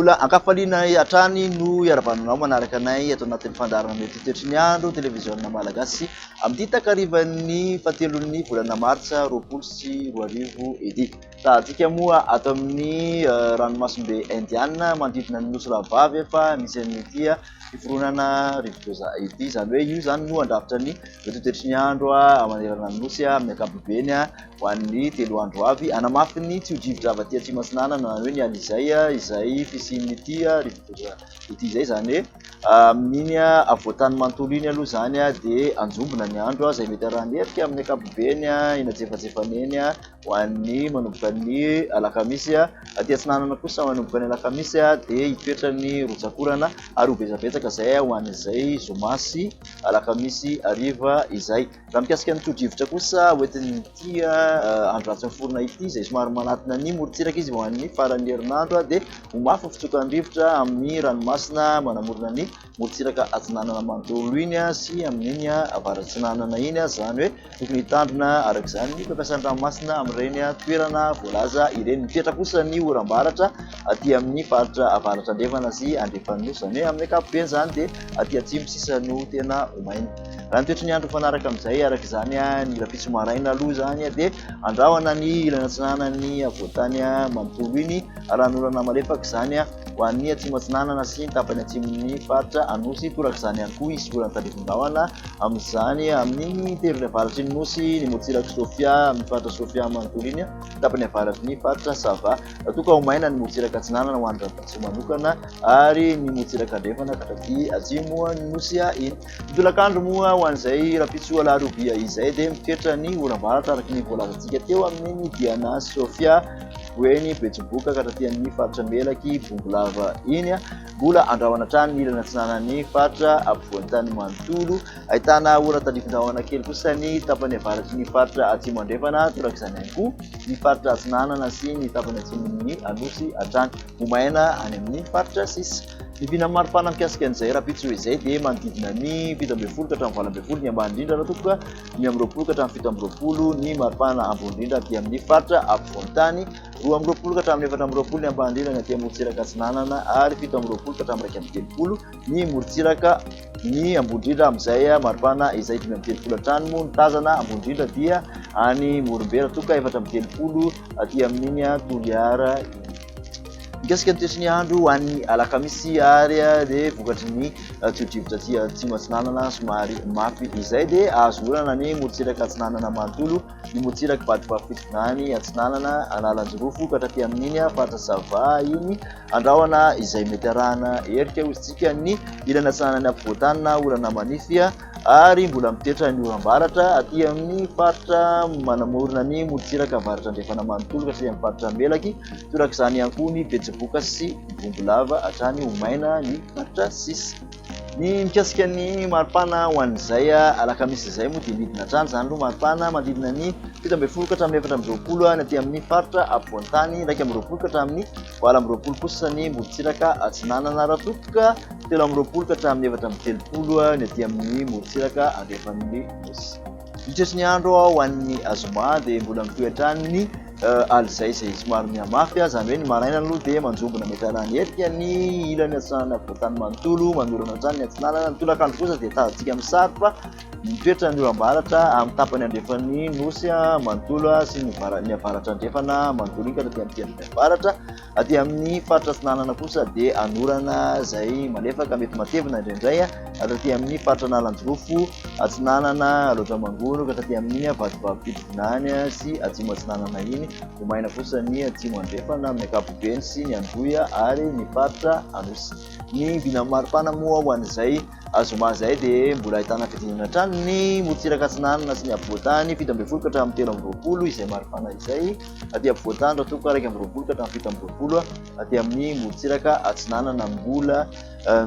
Mbola ankafaliana hatrany no iarabananao manaraka anay ato anatin'ny fandarana mety toetry ny andro televiziona malagasy amin'ny takarivan'ny fahatelon'ny volana martsa 2024 edy. Tahantsika moa ato amin'ny ranomasimbe Indiana manodidina ny nosy Rahavavy efa misy an'ity fiforonana rivodoza ity, izany hoe io zany no andrafitra ny mety toetry ny andro manerana ny nosy amin'ny ankapobeny ho an'ny 3 andro avy, anamafy ny tsiodrivotra avy aty atsimo atsinanana hoe ny alizay izay fisian'ity rivodoza ity izay, zany hoe amin'iny avoatany manontolo iny aloha zany dia anjombona ny andro izay mety arahan'efika amin'ny ankapobeny inatsefatsefaneny ho an'ny manomboka ny alakamisy aty atsinanana kosa manomboka ny alakamisy dia hitoetra ny rotsakorana ary ho betsabetsaka izay ho an'izay zoma sy alakamisy hariva izay. Raha mikasika ny tsiodrivotra kosa hoentin'ity andro ratsy miforona ity izay somary manatina ny morontsiraka izy ho an'ny faran'ny herinandro dia ho mafy fitsokan'ny rivotra amin'ny ranomasina manamorona ny morontsiraka atsinanana manontolo iny sy amin'iny avaratsinanana iny, zany hoe tokony hitandrina araka izany ny fampiasan'ny ranomasina amin'ireny toerana voalaza ireny. Mitoetra kosa ny oram-baratra aty amin'ny faritra avaratra andrefana sy andrefan'ny nosy, zany hoe amin'ny ankapobeny zany dia aty atsimo sisa no tena ho maina. Raha ny toetry ny andro fanaraka amin'izay araka izany ny rapitso maraina aloha zany dia andrahona ny ilana atsinanany avoatany manontolo iny rahanorana malefaka izany ho an'ny atsimo atsinanana sy ny tapany atsimon'ny faritra anosy. Toraka izany ihany koa isy volana tandrifon-drahona amin'izany amin'ny terony avaratry ny nosy ny morontsiraka Sofia amin'ny faritra Sofia manontolo iny tapany avaratry ny faritra Sava. Toka ho maina ny morontsiraka atsinanana ho an'ny ravintsy manokana ary ny morontsiraka andrefana katraty atsimo ny nosy iny. Tolakandro moa ho an'izay rapitso alarobia izay dia mitoetra ny oram-baratra araka ny voalazantsika teo amin'ny diana Sofia Bueny Betsiboka katraty amin'ny faritra Melaky Bongolava iny mbola andrahoana hatrany ny ilana atsinanan'ny faritra ampovoan-tany manontolo. Ahitana ora tandrifon-drahona kely kosa ny tapany avaratry ny faritra atsimo andrefana, toraka izany ihany koa ny faritra atsinanana sy ny tapany atsimon'ny anosy hatrany ho maina any amin'ny faritra sisa. Ny vina maripana mikasika an'izay rapitso izay dia manodidina ny 17 ka hatramin'ny 20 ny ambany indrindra raha toka ny 19 ka hatramin'ny 17 ny maripana ambony indrindra aty amin'ny faritra ampovoan-tany, 20 ka hatramin'ny 24 ny ambany indrindra ny aty morontsiraka atsinanana ary 17 ka hatramin'ny 30 ny morontsiraka ny ambony indrindra amin'izay maripana izay 30 hatrany moa ny tazana ambony indrindra dia any Morombe raha toka 30 aty amin'iny Toliara. Mikasika ny toetry ny andro ho an'ny alakamisy ary dia vokatry ny tsiodrivotra aty atsimo atsinanana somary mafy izay dia azo orana ny morontsiraka atsinanana manontolo, ny morontsiraka Vadibavy atsinanana analanjirofo ka hatraty amin'iny faritra Sava iny andrahoana izay mety arahana herika ozintsika ny ilana atsinanany ampovoan-tany orana manify ary mbola mitoetra ny oram-baratra aty amin'ny faritra manamorona ny morontsiraka avaratra andrefana manontolo ka hatraty amin'ny faritra Melaky, toraka izany ihany koa ny Betsiboka sy Bongolava hatrany ho maina ny faritra sisa. Ny mikasika ny maripana ho an'izay alakamisy izay moa dia midina hatrany zany aloha maripana manodidina ny 17 ka hatramin'ny 18 ny aty amin'ny faritra ampovoan-tany, 20 ka hatramin'ny 20 kosa ny morontsiraka atsinanana raha toka 20 ka hatramin'ny 30 ny aty amin'ny morontsiraka andrefan'ny nosy. Ny toetry ny andro ho an'ny azoma dia mbola mitoetra ny alizay izay somary mihamafy, zany hoe ny maraina aloha dia manjombona mety arahany etika ny ilany atsinanana avoatany manontolo manorana hatrany ny atsinanana. Ny tolakandro kosa dia tazantsika amin'ny sary fa mitoetra ny oram-baratra amin'ny tapany andrefan'ny nosy manontolo sy ny avaratra andrefana manontolo iny ka hatraty amin'ny tendrony avaratra. Aty amin'ny faritra atsinanana kosa dia anorana izay malefaka mety matevina indraindray hatraty amin'ny faritra Analanjirofo atsinanana Loatramangono ka hatraty amin'ny Vadibavy Fitonany sy atsimo atsinanana iny ho maina kosa ny atsimo andrefana amin'ny ankapobeny sy ny Andoha ary ny faritra Anosy. Ny vina maripana moa ho an'izay azoma izay dia mbola ahitana fidinana hatrany ny morontsiraka atsinanana sy ny ampovoan-tany 17 ka hatramin'ny 13 izay maripana izay aty ampovoan-tany raha toka 20 ka hatramin'ny 17 aty amin'ny morontsiraka atsinanana mbola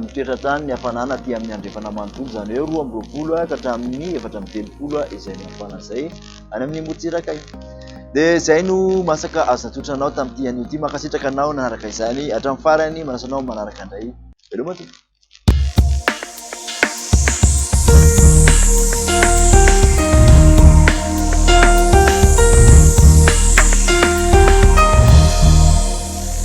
mitoetra hatrany ny hafanana aty amin'ny andrefana manontolo, zany hoe 12 ka hatramin'ny 430 izay maripana izay any amin'ny morontsiraka iny. Dia izay no masaka azo natotranao tamin'ity an'io ity, mankasitraka anao nanaraka izany hatramin'ny farany, manasanao manaraka indray. Veloma tompoko.